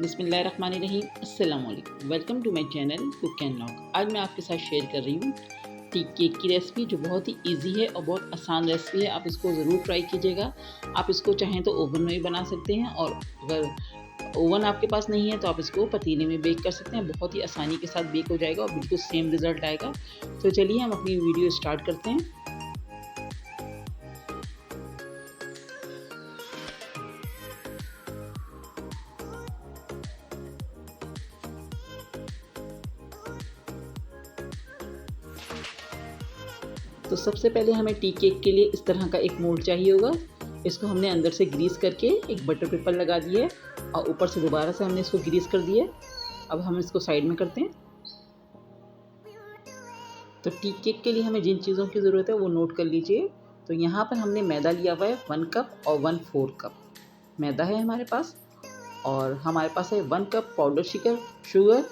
बिस्मिल्लाहिर्रहमानिर्रहीम, अस्सलाम वालेकुम। Welcome to my channel cook and log. आज मैं आपके साथ शेयर कर रही हूँ टी केक की रेसिपी, जो बहुत ही इजी है और बहुत आसान रेसिपी है। आप इसको ज़रूर ट्राई कीजिएगा। आप इसको चाहें तो ओवन में भी बना सकते हैं, और अगर ओवन आपके पास नहीं है तो आप इसको पतीले में बेक कर सकते हैं। बहुत ही आसानी के साथ बेक हो जाएगा और बिल्कुल सेम रिज़ल्ट आएगा। तो चलिए हम अपनी वीडियो स्टार्ट करते हैं। तो सबसे पहले हमें टी केक के लिए इस तरह का एक मोल्ड चाहिए होगा। इसको हमने अंदर से ग्रीस करके एक बटर पेपर लगा दिया है, और ऊपर से दोबारा से हमने इसको ग्रीस कर दिया है। अब हम इसको साइड में करते हैं। तो टी केक के लिए हमें जिन चीज़ों की ज़रूरत है वो नोट कर लीजिए। तो यहाँ पर हमने मैदा लिया हुआ है 1 कप और 1/4 कप मैदा है हमारे पास। और हमारे पास है 1 कप पाउडर शुगर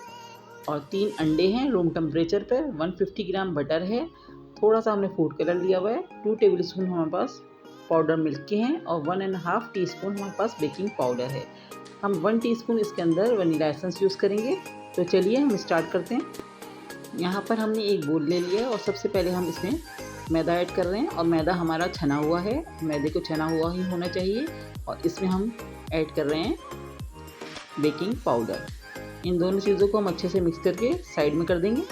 और 3 अंडे हैं रूम टेम्परेचर पर। 150 ग्राम बटर है। थोड़ा सा हमने फूड कलर लिया हुआ है। 2 टेबल स्पून हमारे पास पाउडर मिल्क के हैं, और 1.5 टीस्पून हमारे पास बेकिंग पाउडर है। हम 1 टीस्पून इसके अंदर वनीला एसेंस यूज़ करेंगे। तो चलिए हम स्टार्ट करते हैं। यहाँ पर हमने एक बोल ले लिया है, और सबसे पहले हम इसमें मैदा ऐड कर रहे हैं। और मैदा हमारा छना हुआ है, मैदे को छना हुआ ही होना चाहिए। और इसमें हम ऐड कर रहे हैं बेकिंग पाउडर। इन दोनों चीज़ों को हम अच्छे से मिक्स करके साइड में कर देंगे।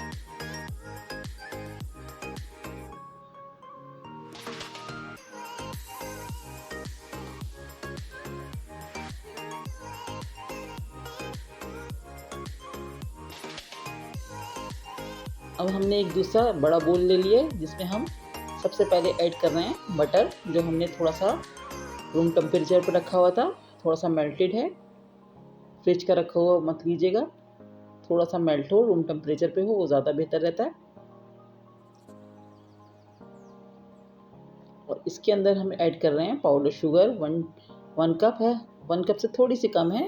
अब हमने एक दूसरा बड़ा बोल ले लिया है, जिसमें हम सबसे पहले ऐड कर रहे हैं बटर, जो हमने थोड़ा सा रूम टेम्परेचर पर रखा हुआ था। थोड़ा सा मेल्टेड है, फ्रिज का रखा हुआ मत लीजिएगा। थोड़ा सा मेल्ट हो, रूम टेम्परेचर पे हो, वो ज़्यादा बेहतर रहता है। और इसके अंदर हम ऐड कर रहे हैं पाउडर शुगर। 1 कप है, 1 कप से थोड़ी सी कम है।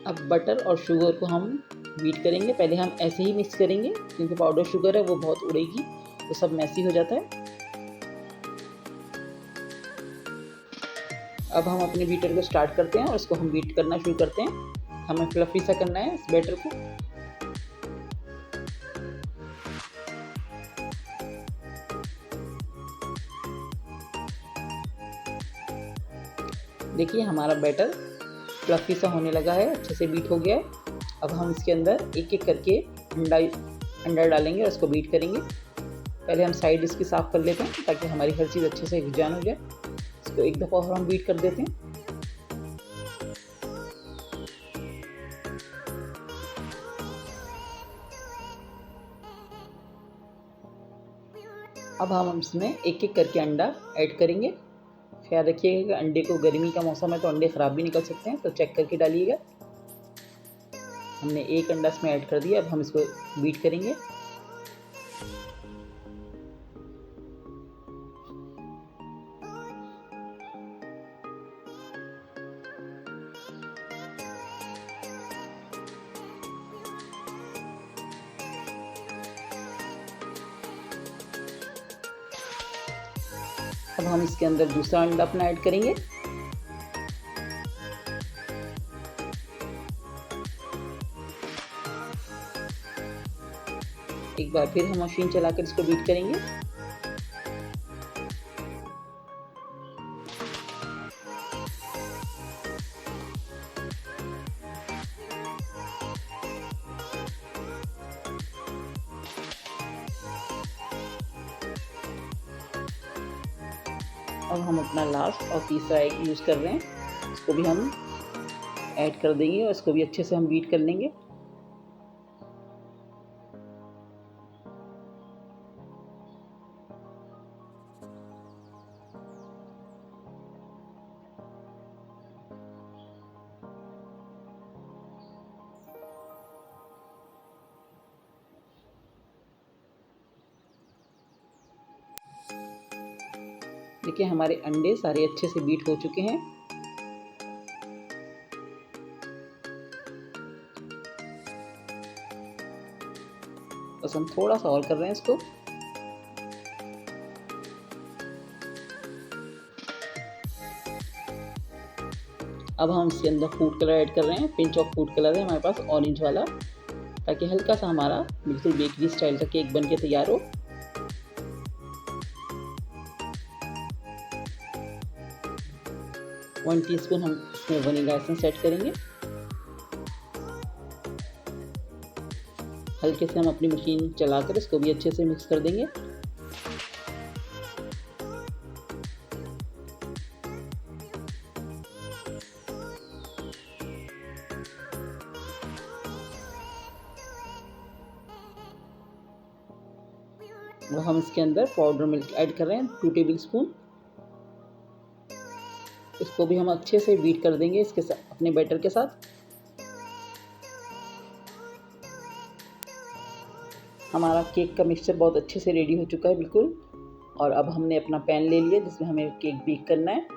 अब बटर और शुगर को हम बीट करेंगे। पहले हम ऐसे ही मिक्स करेंगे, क्योंकि पाउडर शुगर है वो बहुत उड़ेगी तो सब मैसी हो जाता है। अब हम अपने बीटर को स्टार्ट करते हैं और इसको हम बीट करना शुरू करते हैं। हमें फ्लफी सा करना है इस बैटर को। देखिए हमारा बैटर फ्लफी सा होने लगा है, अच्छे से बीट हो गया है। अब हम इसके अंदर एक एक करके अंडा डालेंगे और इसको बीट करेंगे। पहले हम साइड इसकी साफ़ कर लेते हैं, ताकि हमारी हर चीज़ अच्छे से जान हो जाए। इसको एक दफ़ा और हम बीट कर देते हैं। अब हम इसमें एक एक करके अंडा ऐड करेंगे। ख्याल रखिएगा कि अंडे को, गर्मी का मौसम है तो अंडे ख़राब भी निकल सकते हैं, तो चेक करके डालिएगा। हमने एक अंडा इसमें ऐड कर दिया। अब हम इसको बीट करेंगे। अब हम इसके अंदर दूसरा अंडा अपना ऐड करेंगे। एक बार फिर हम मशीन चलाकर इसको बीट करेंगे। अब हम अपना लास्ट और तीसरा एग यूज़ कर रहे हैं, इसको भी हम ऐड कर देंगे और इसको भी अच्छे से हम बीट कर लेंगे। देखिए हमारे अंडे सारे अच्छे से बीट हो चुके हैं। बस हम थोड़ा सा और कर रहे हैं इसको। अब हम इसके अंदर फूड कलर ऐड कर रहे हैं। पिंच ऑफ फूड कलर है हमारे पास ऑरेंज वाला, ताकि हल्का सा हमारा बिल्कुल बेकरी स्टाइल का केक बन के तैयार हो। वन टीस्पून हम इसमें वनीला एसेंस ऐड करेंगे। हल्के से हम अपनी मशीन चलाकर इसको भी अच्छे से मिक्स कर देंगे। और हम इसके अंदर पाउडर मिल्क ऐड कर रहे हैं 2 टेबल स्पून। इसको भी हम अच्छे से बीट कर देंगे इसके साथ, अपने बैटर के साथ। हमारा केक का मिक्सचर बहुत अच्छे से रेडी हो चुका है बिल्कुल। और अब हमने अपना पैन ले लिया जिसमें हमें केक बेक करना है।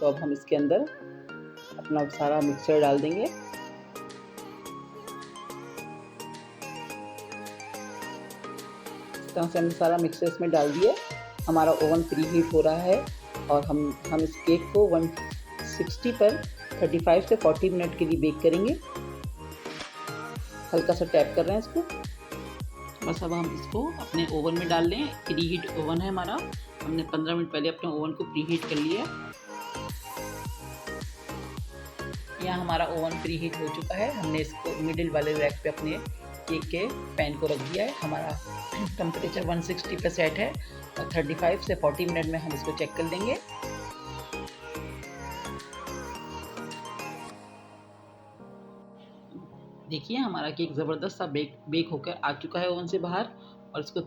तो अब हम इसके अंदर अपना सारा मिक्सचर डाल देंगे। इस तरह से हमने सारा मिक्सचर इसमें डाल दिया। हमारा ओवन प्री हीट हो रहा है और हम इस केक को 160 पर 35 से 40 मिनट के लिए बेक करेंगे। हल्का सा टैप कर रहे हैं इसको। बस अब हम इसको अपने ओवन में डाल लें। प्री हीट ओवन है हमारा। हमने 15 मिनट पहले अपने ओवन को प्री हीट कर लिया। यहाँ हमारा ओवन प्री हीट हो चुका है। हमने इसको मिडिल वाले रैक पे अपने केक के पैन को रख दिया है। हमारा टेम्परेचर 160 पे सेट है और 35 से 40 मिनट में हम इसको चेक कर लेंगे। देखिए हमारा केक ज़बरदस्त सा बेक होकर आ चुका है ओवन से बाहर। और इसको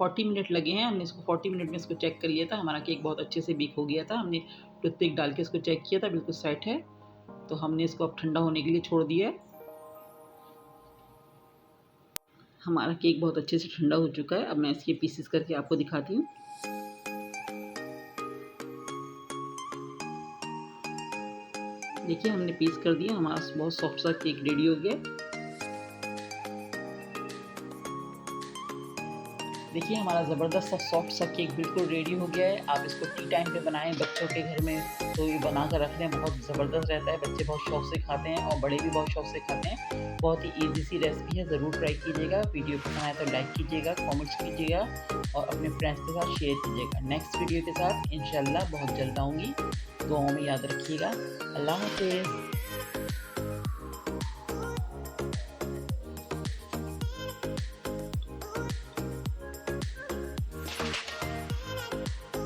40 मिनट लगे हैं। हमने इसको 40 मिनट में इसको चेक कर लिया था। हमारा केक बहुत अच्छे से बेक हो गया था। हमने टूथपिक डाल के इसको चेक किया था, बिल्कुल सेट है। तो हमने इसको अब ठंडा होने के लिए छोड़ दिया है। हमारा केक बहुत अच्छे से ठंडा हो चुका है। अब मैं इसके पीसेस करके आपको दिखाती हूँ। देखिए हमने पीस कर दिया। हमारा बहुत सॉफ्ट सा केक रेडी हो गया। देखिए हमारा ज़बरदस्त सा सॉफ्ट सा केक बिल्कुल रेडी हो गया है। आप इसको टी टाइम पे बनाएं बच्चों के घर में, तो ये बना कर रख लें, बहुत ज़बरदस्त रहता है। बच्चे बहुत शौक से खाते हैं और बड़े भी बहुत शौक से खाते हैं। बहुत ही ईजी सी रेसिपी है, ज़रूर ट्राई कीजिएगा। वीडियो पसंद आए तो लाइक कीजिएगा, कमेंट्स कीजिएगा और अपने फ्रेंड्स के साथ शेयर कीजिएगा। नेक्स्ट वीडियो के साथ इंशाल्लाह बहुत जल्द आऊँगी। दुआओं में याद रखिएगा। अल्लाह हाफ़िज़।